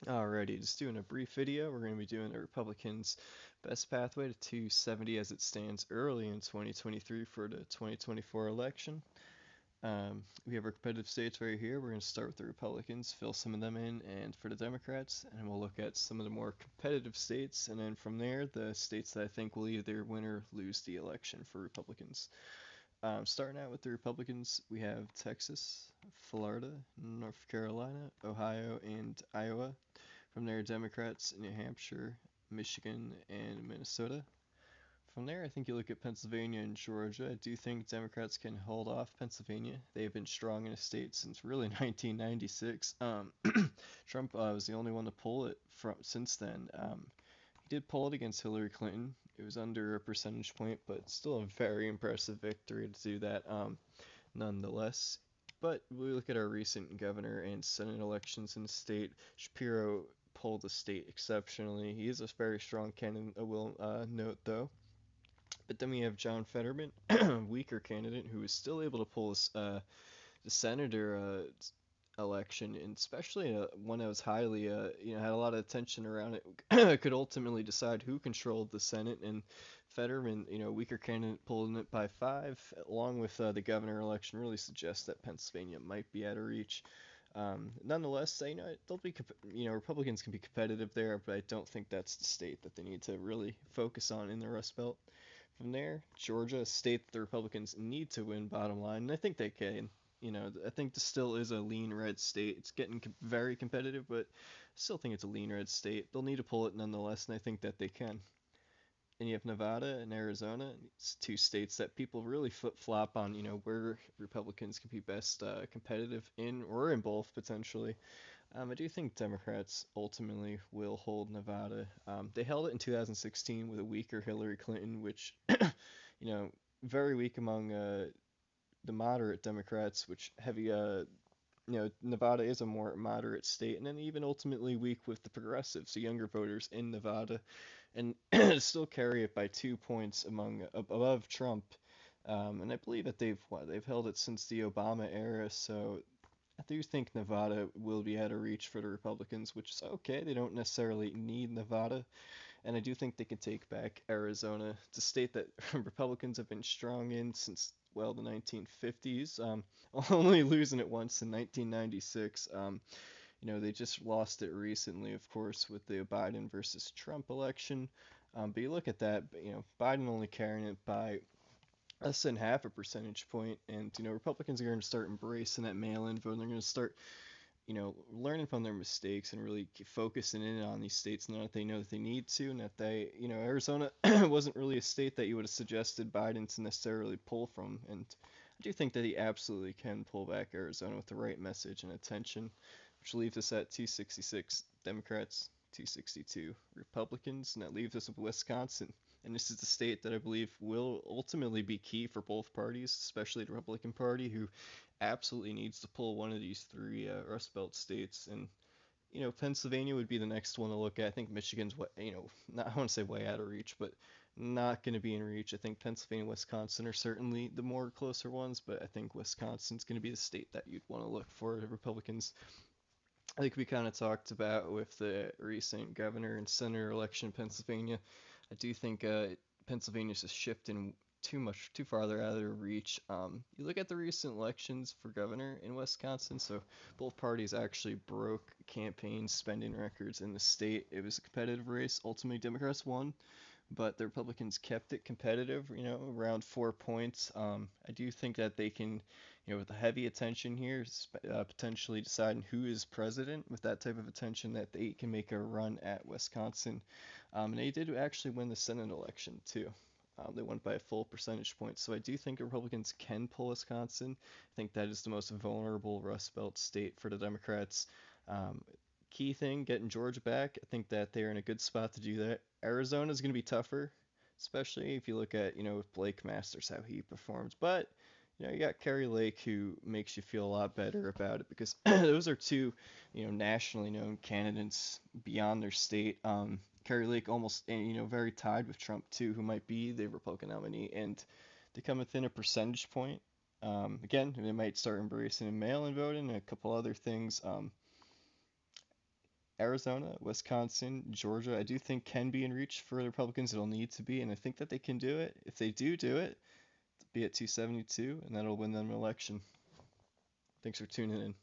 Alrighty, just doing a brief video. We're going to be doing the Republicans' best pathway to 270 as it stands early in 2023 for the 2024 election. We have our competitive states right here. We're going to start with the Republicans, fill some of them in, and for the Democrats, and we'll look at some of the more competitive states, and then from there, the states that I think will either win or lose the election for Republicans. Starting out with the Republicans, we have Texas, Florida, North Carolina, Ohio, and Iowa. From there, Democrats, New Hampshire, Michigan, and Minnesota. From there, I think you look at Pennsylvania and Georgia. I do think Democrats can hold off Pennsylvania. They have been strong in a state since really 1996. Trump was the only one to pull it from since then. He did pull it against Hillary Clinton. It was under a percentage point, but still a very impressive victory to do that, nonetheless. But we look at our recent governor and Senate elections in the state. Shapiro pulled the state exceptionally. He is a very strong candidate, I will note though. But then we have John Fetterman, weaker candidate, who is still able to pull the senator election, and especially one that was highly, had a lot of attention around it, could ultimately decide who controlled the Senate. And Fetterman, weaker candidate, pulling it by 5, along with the governor election, really suggests that Pennsylvania might be out of reach. Nonetheless, they'll be, Republicans can be competitive there, but I don't think that's the state that they need to really focus on in the Rust Belt. From there, Georgia, a state that the Republicans need to win, bottom line, and I think they can. I think this still is a lean red state. It's getting very competitive, but I still think it's a lean red state. They'll need to pull it nonetheless, and I think that they can. And you have Nevada and Arizona. It's two states that people really flip flop on, where Republicans can be best competitive in or in both potentially. I do think Democrats ultimately will hold Nevada. They held it in 2016 with a weaker Hillary Clinton, which, very weak among the moderate Democrats, which heavy, Nevada is a more moderate state, and then even ultimately weak with the progressives, the younger voters in Nevada, and still carry it by 2 points above Trump. And I believe that they've held it since the Obama era, so I do think Nevada will be out of reach for the Republicans, which is okay. They don't necessarily need Nevada, and I do think they can take back Arizona. It's a state that Republicans have been strong in since, well, the 1950s, only losing it once in 1996. They just lost it recently, of course, with the Biden versus Trump election. But you look at that, Biden only carrying it by less than half a percentage point, and Republicans are going to start embracing that mail-in vote. And they're going to start, learning from their mistakes and really focusing in on these states now that they know that they need to, and that Arizona wasn't really a state that you would have suggested Biden to necessarily pull from. And I do think that he absolutely can pull back Arizona with the right message and attention, which leaves us at 266 Democrats, 262 Republicans, and that leaves us with Wisconsin. And this is the state that I believe will ultimately be key for both parties, especially the Republican Party, who absolutely needs to pull one of these three Rust Belt states. And Pennsylvania would be the next one to look at. I think Michigan's, not, I want to say way out of reach, but not going to be in reach. I think Pennsylvania and Wisconsin are certainly the more closer ones, but I think Wisconsin's going to be the state that you'd want to look for the Republicans. I think we kind of talked about with the recent governor and senator election in Pennsylvania. I do think Pennsylvania's just shifting too farther out of their reach. You look at the recent elections for governor in Wisconsin, so both parties actually broke campaign spending records in the state. It was a competitive race. Ultimately, Democrats won, but the Republicans kept it competitive, around 4 points. I do think that they can, with the heavy attention here, potentially deciding who is president with that type of attention, that they can make a run at Wisconsin. And they did actually win the Senate election too. They won by a full percentage point. So I do think Republicans can pull Wisconsin. I think that is the most vulnerable Rust Belt state for the Democrats. Um, Key thing, getting Georgia back. I think that they're in a good spot to do that. Arizona is going to be tougher, especially if you look at, with Blake Masters, how he performs. But, you got Kerry Lake, who makes you feel a lot better about it, because those are two, nationally known candidates beyond their state. Kerry Lake almost, very tied with Trump too, who might be the Republican nominee, and they come within a percentage point. Again, they might start embracing mail-in voting and a couple other things. Arizona, Wisconsin, Georgia, I do think can be in reach for the Republicans. It'll need to be, and I think that they can do it. If they do it, be at 272, and that'll win them an election. Thanks for tuning in.